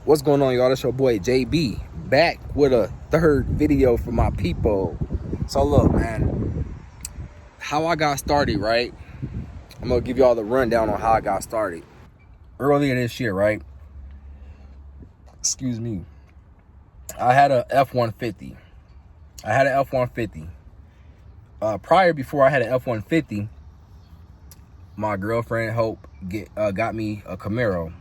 What's going on, y'all? It's your boy JB back with a third video for my people. So look, man, how I got started, right? I'm gonna give y'all the rundown on how I got started. Earlier this year, right? Excuse me. I had a F-150. Before I had an F-150, my girlfriend Hope got me a Camaro.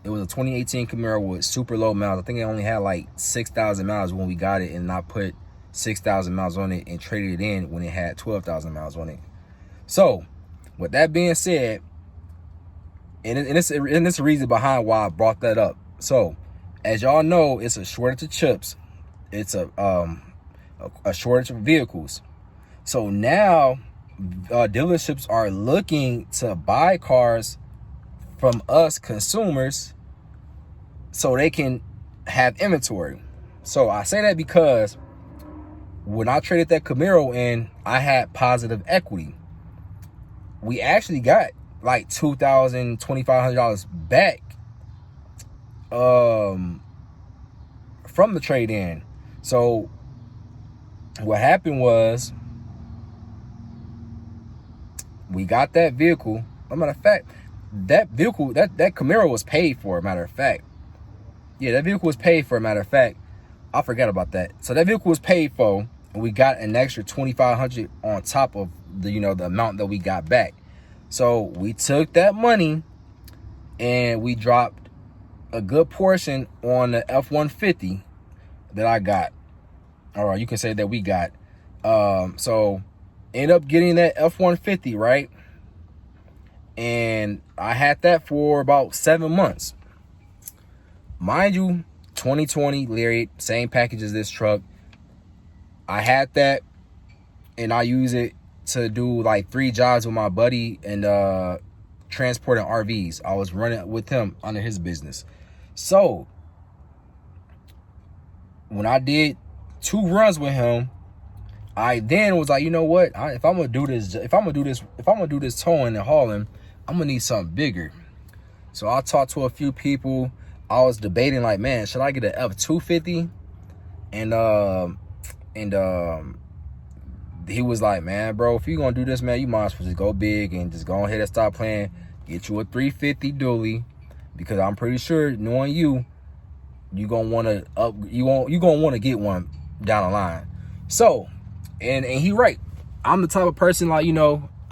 It was a 2018 Camaro with super low miles. I think it only had like 6,000 miles when we got it, and I put 6,000 miles on it and traded it in when it had 12,000 miles on it. So, with that being said, and it's a reason behind why I brought that up. So, as y'all know, it's a shortage of chips. It's a shortage of vehicles. So now, dealerships are looking to buy cars from us consumers so they can have inventory. So I say that because when I traded that Camaro in, I had positive equity. We actually got like $2,000, $2,500 back from the trade-in. So what happened was we got that vehicle. As a matter of fact, that vehicle, that Camaro was paid for, matter of fact. Yeah, that vehicle was paid for, matter of fact. I forgot about that. So that vehicle was paid for, and we got an extra $2,500 on top of the amount that we got back. So we took that money and we dropped a good portion on the F-150 that I got. Or you can say that we got. So end up getting that F-150, right? And I had that for about 7 months. Mind you, 2020 Lariat, same package as this truck. I had that, and I use it to do like 3 jobs with my buddy and transporting RVs. I was running with him under his business. So when I did 2 runs with him, I then was like, you know what? If I'm gonna do this towing and hauling, I'm gonna need something bigger. So I talked to a few people. I was debating like, man, should I get an F-250? And he was like, man, bro, if you're gonna do this, man, you might as well just go big and just go ahead and stop playing. Get you a 350 dually, because I'm pretty sure, knowing you gonna wanna get one down the line. So, and he right. I'm the type of person, like,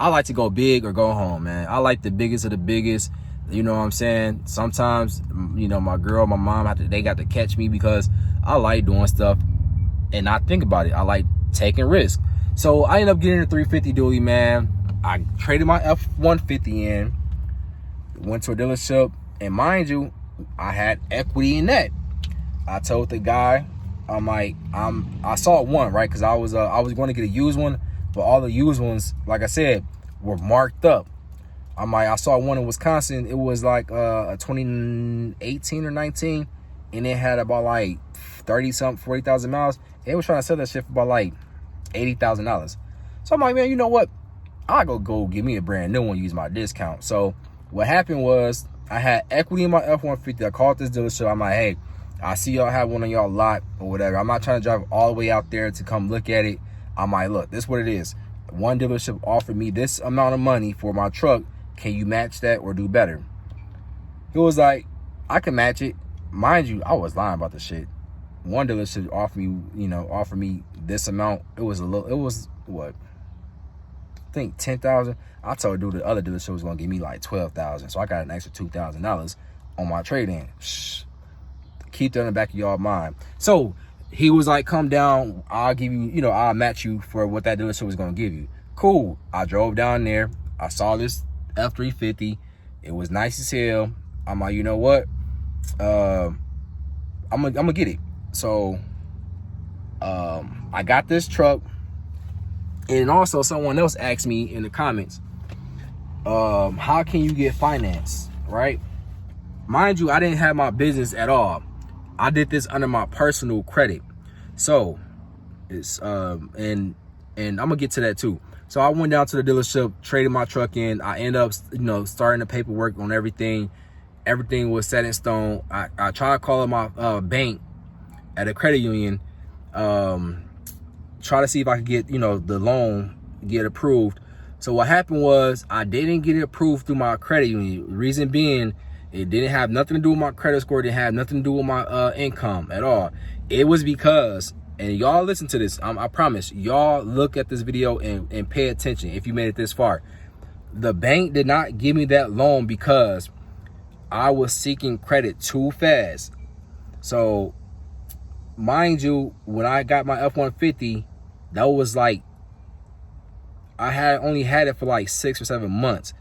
I like to go big or go home, man. I like the biggest of the biggest. You know what I'm saying? Sometimes, my girl, my mom, they got to catch me because I like doing stuff and not think about it. I like taking risks. So I ended up getting a 350 dually, man. I traded my F-150 in, went to a dealership, and mind you, I had equity in that. I told the guy, I'm like, I saw one, right? Because I was going to get a used one, but all the used ones, like I said, were marked up. I'm like, I saw one in Wisconsin. It was like a 2018 or 19, and it had about like 30-something, 40,000 miles. They was trying to sell that shit for about like $80,000. So I'm like, man, you know what? I'll go give me a brand new one, use my discount. So what happened was, I had equity in my F-150. I called this dealership. I'm like, hey, I see y'all have one on y'all lot or whatever. I'm not trying to drive all the way out there to come look at it. I'm like, look, this is what it is. One dealership offered me this amount of money for my truck. Can you match that or do better? He was like, I can match it. Mind you, I was lying about the shit. One dealership offered me this amount. It was what? I think 10,000. I told dude the other dealership was gonna give me like 12,000. So I got an extra $2,000 on my trade-in. Keep that in the back of y'all mind. So he was like, come down, I'll give you, I'll match you for what that dealership was gonna give you. Cool. I drove down there. I saw this F-350. It was nice as hell. I'm like, you know what? I'm gonna get it. So I got this truck. And also someone else asked me in the comments, how can you get finance, right? Mind you, I didn't have my business at all. I did this under my personal credit. So it's and I'm gonna get to that too. So I went down to the dealership, traded my truck in. I end up, starting the paperwork on everything. everything was set in stone. I tried calling my bank at a credit union, try to see if I could get, the loan get approved. So what happened was I didn't get it approved through my credit union. Reason being, it didn't have nothing to do with my credit score. It didn't have nothing to do with my income at all. It was because, and y'all listen to this, I promise, y'all look at this video and pay attention if you made it this far. The bank did not give me that loan because I was seeking credit too fast. So, mind you, when I got my F-150, that was like, I only had it for like 6 or 7 months.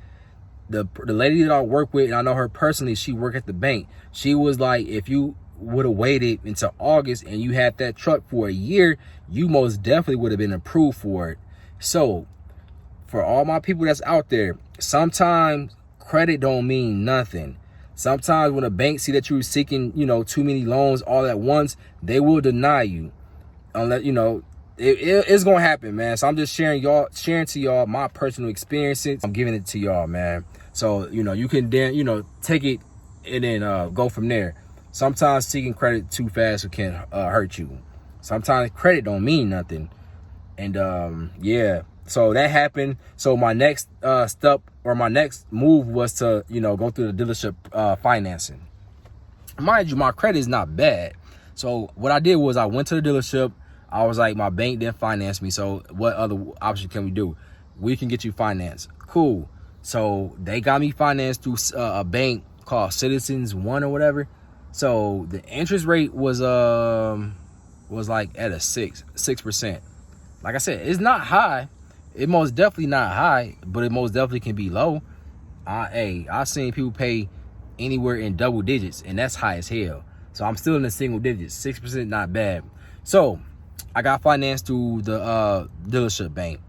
The lady that I work with, and I know her personally, she worked at the bank. She was like, if you would have waited until August and you had that truck for a year, you most definitely would have been approved for it. So, for all my people that's out there, sometimes credit don't mean nothing. Sometimes when a bank see that you're seeking, too many loans all at once, they will deny you. Unless, it's gonna happen, man. So I'm just sharing to y'all my personal experiences. I'm giving it to y'all, man. So, you can then, take it and then go from there. Sometimes seeking credit too fast can hurt you. Sometimes credit don't mean nothing. And yeah. So that happened. So my next step or my next move was to, go through the dealership financing. Mind you, my credit is not bad. So what I did was I went to the dealership. I was like, my bank didn't finance me. So what other option can we do? We can get you financed. Cool. So they got me financed through a bank called Citizens One or whatever. So the interest rate was like at a 6%. Like I said, it's not high. It most definitely not high, but it most definitely can be low. I've seen people pay anywhere in double digits, and that's high as hell. So I'm still in the single digits. 6% not bad. So I got financed through the dealership bank.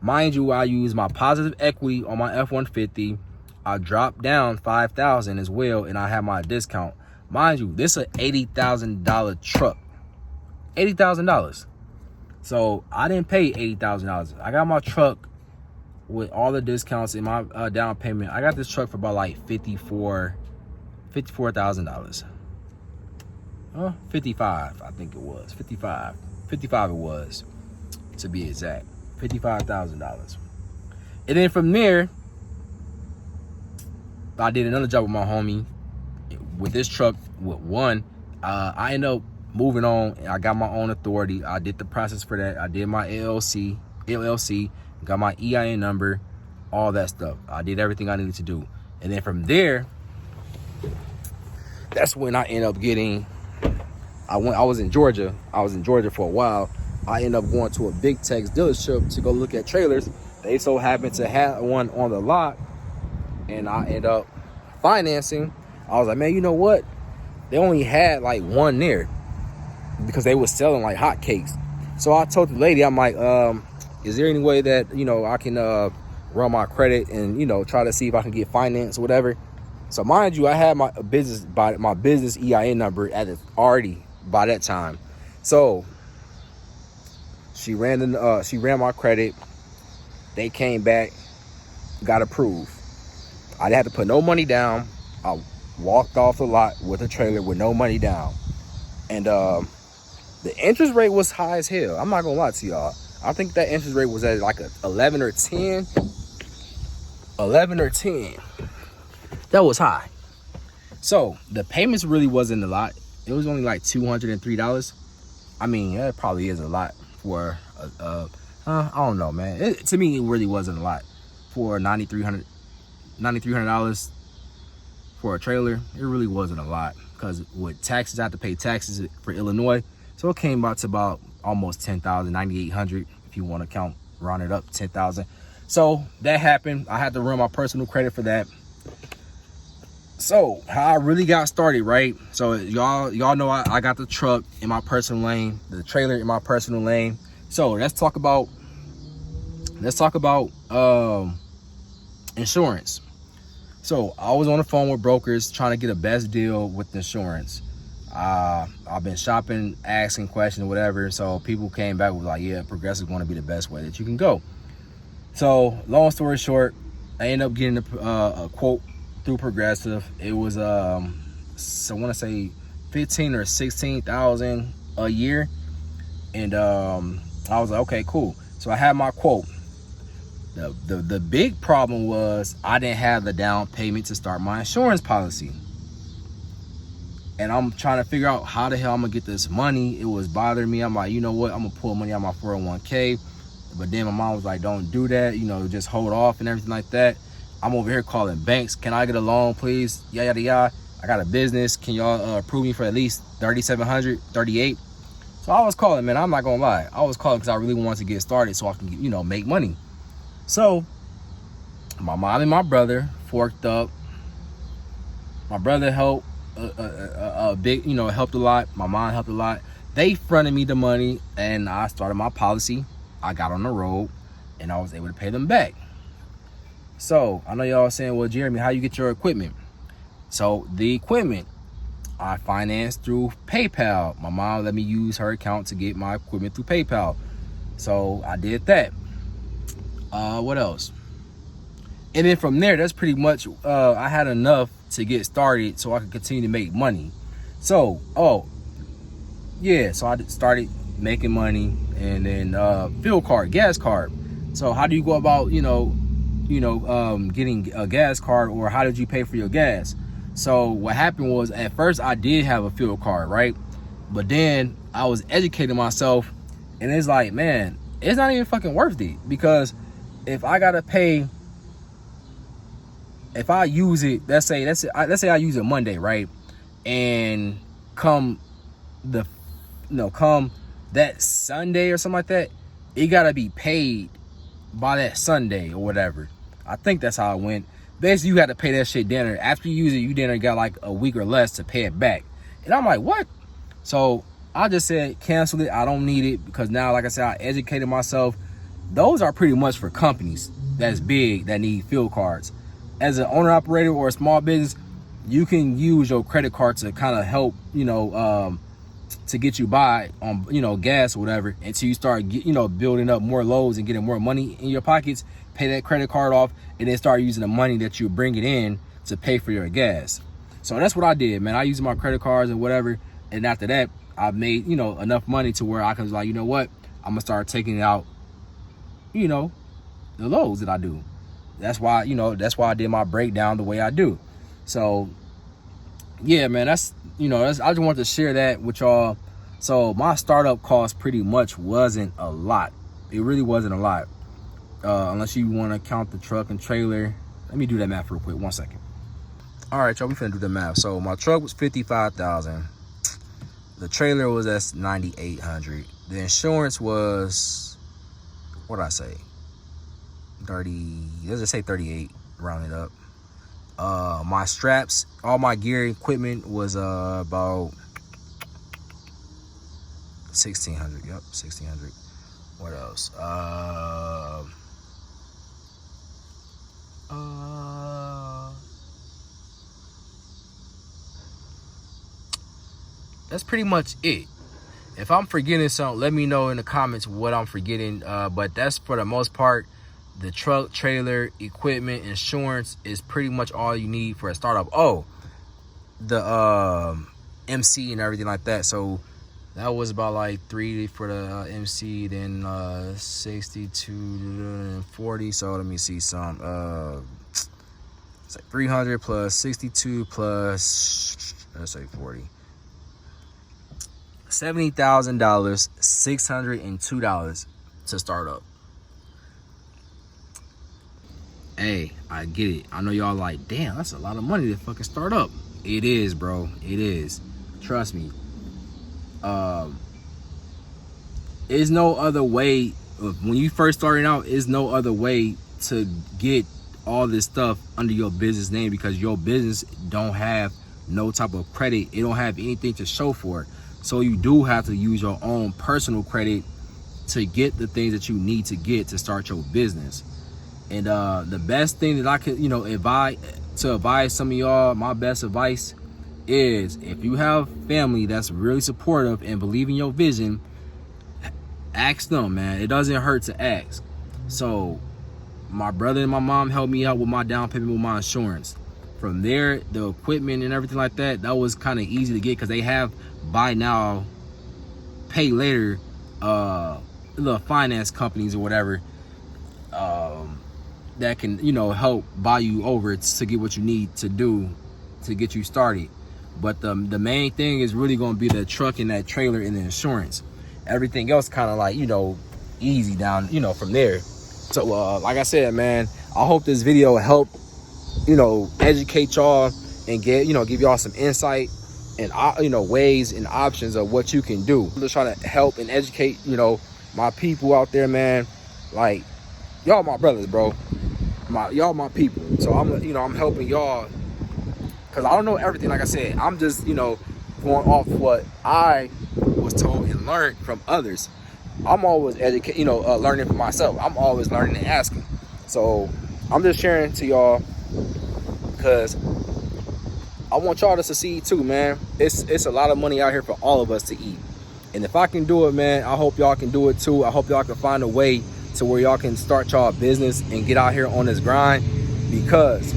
Mind you, I used my positive equity on my F-150. I dropped down $5,000 as well, and I had my discount. Mind you, this is an $80,000 truck. $80,000. So I didn't pay $80,000. I got my truck with all the discounts in my down payment. I got this truck for about like $54,000. 55, I think it was. 55 it was, to be exact. $55,000. And then from there, I did another job with my homie with this truck with one. I ended up moving on. I got my own authority. I did the process for that. I did my LLC, got my EIN number, all that stuff. I did everything I needed to do. And then from there, that's when I ended up getting, I was in Georgia. I was in Georgia for a while. I ended up going to a Big Tex dealership to go look at trailers. They so happened to have one on the lot, and I ended up financing. I was like, man, you know what? They only had like one there because they was selling like hotcakes. So I told the lady, I'm like, is there any way that, I can run my credit and, try to see if I can get finance or whatever? So mind you, I had my business EIN number already by that time. So she ran my credit. They came back, got approved. I didn't have to put no money down. I walked off the lot with a trailer with no money down. And the interest rate was high as hell. I'm not gonna lie to y'all. I think that interest rate was at like a 11 or 10. 11 or 10. That was high. So the payments really wasn't a lot. It was only like $203. I mean, that probably is a lot for I don't know, man. To me, it really wasn't a lot for $9,300 for a trailer. It really wasn't a lot because with taxes, I have to pay taxes for Illinois. So it came out to about almost $10,000, $9,800 if you want to count, round it up, $10,000. So that happened. I had to run my personal credit for that. So how I really got started, right? So y'all know I got the truck in my personal lane, the trailer in my personal lane. So let's talk about insurance. So I was on the phone with brokers trying to get a best deal with insurance. I've been shopping, asking questions, whatever. So people came back with like, yeah, Progressive is going to be the best way that you can go. So long story short, I ended up getting a quote through Progressive. It was so I want to say 15 or 16,000 a year, and I was like, okay, cool. So I had my quote. The big problem was I didn't have the down payment to start my insurance policy. And I'm trying to figure out how the hell I'm gonna get this money. It was bothering me. I'm like, you know what? I'm gonna pull money out of my 401k. But then my mom was like, don't do that. You know, just hold off and everything like that. I'm over here calling banks. Can I get a loan, please? Yada, yada, yada. I got a business. Can y'all approve me for at least 3,700, 38? So I was calling, man. I'm not gonna lie. I was calling because I really wanted to get started so I can, you know, make money. So my mom and my brother forked up. My brother helped a big, you know, helped a lot. My mom helped a lot. They fronted me the money, and I started my policy. I got on the road, and I was able to pay them back. So I know y'all saying, well, Jeremy, how you get your equipment? So the equipment I financed through PayPal. My mom let me use her account to get my equipment through PayPal. So I did that. What else? And then from there, that's pretty much, I had enough to get started so I could continue to make money. So, so I started making money, and then fuel card, gas card. So how do you go about, getting a gas card, or how did you pay for your gas? So what happened was, at first I did have a fuel card, right? But then I was educating myself, and it's like, man, it's not even fucking worth it, because if I gotta pay, if I use it, let's say I use it Monday, right? And come that Sunday or something like that, it gotta be paid by that Sunday or whatever. I think that's how it went. Basically, you had to pay that shit dinner. After you use it, you dinner got like a week or less to pay it back. And I'm like, what? So I just said, cancel it. I don't need it, because now, like I said, I educated myself. Those are pretty much for companies that's big that need fuel cards. As an owner operator or a small business, you can use your credit card to kind of help, to get you by on, gas or whatever, until you start building up more loads and getting more money in your pockets. Pay that credit card off, and then start using the money that you're bringing in to pay for your gas. So that's what I did, man. I used my credit cards and whatever, and after that, I made enough money to where I could, like, you know what, I'm gonna start taking out the loads that I do. That's why I did my breakdown the way I do. So yeah, man, that's I just wanted to share that with y'all. So my startup cost pretty much wasn't a lot. It really wasn't a lot, unless you want to count the truck and trailer. Let me do that math real quick. 1 second. All right, y'all, we finna do the math. So my truck was $55,000. The trailer was at $9,800. The insurance was, what did I say? 30. Let's just say 38. Round it up. My straps, all my gear equipment was about $1,600. Yep, $1,600. What else? That's pretty much it. If I'm forgetting something, let me know in the comments what I'm forgetting. But that's, for the most part, the truck, trailer, equipment, insurance is pretty much all you need for a startup. Oh, the MC and everything like that. So that was about like $3 for the MC, then 62 and 40. So let me see some. It's like 300 plus 62 plus, let's say 40. $70,000, $602 to start up. Hey, I get it. I know y'all like, damn, that's a lot of money to fucking start up. It is, bro. It is. Trust me. There's no other way. When you first starting out, there's no other way to get all this stuff under your business name, because your business don't have no type of credit. It don't have anything to show for it. So you do have to use your own personal credit to get the things that you need to get to start your business. And the best thing that I could, advise some of y'all, my best advice is, if you have family that's really supportive and believe in your vision, ask them, man. It doesn't hurt to ask. So my brother and my mom helped me out with my down payment with my insurance. From there, the equipment and everything like that, that was kind of easy to get because they have buy now, pay later, little finance companies or whatever, that can, you know, help buy you over to get what you need to do to get you started. But the main thing is really going to be the truck and that trailer and the insurance. Everything else kind of like, you know, easy down, you know, from there. So like I said, man, I hope this video helped, you know, educate y'all and get, you know, give y'all some insight and, you know, ways and options of what you can do. I'm just trying to help and educate, you know, my people out there, man. Like, y'all my brothers, bro. Y'all my people. So I'm, you know, I'm helping y'all because I don't know everything. Like I said, I'm just, you know, going off what I was told and learned from others. I'm always learning for myself. I'm always learning and asking. So I'm just sharing to y'all because I want y'all to succeed too, man. It's a lot of money out here for all of us to eat. And if I can do it, man, I hope y'all can do it too. I hope y'all can find a way to where y'all can start y'all business and get out here on this grind, because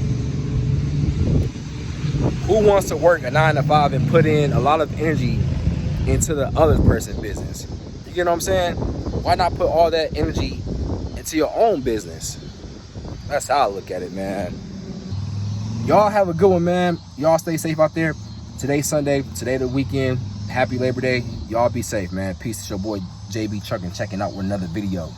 who wants to work a 9 to 5 and put in a lot of energy into the other person's business? You get what I'm saying? Why not put all that energy into your own business? That's how I look at it, man. Y'all have a good one, man. Y'all stay safe out there. Today's Sunday, today the weekend. Happy Labor Day. Y'all be safe, man. Peace. It's your boy JB Truckin' checking out with another video.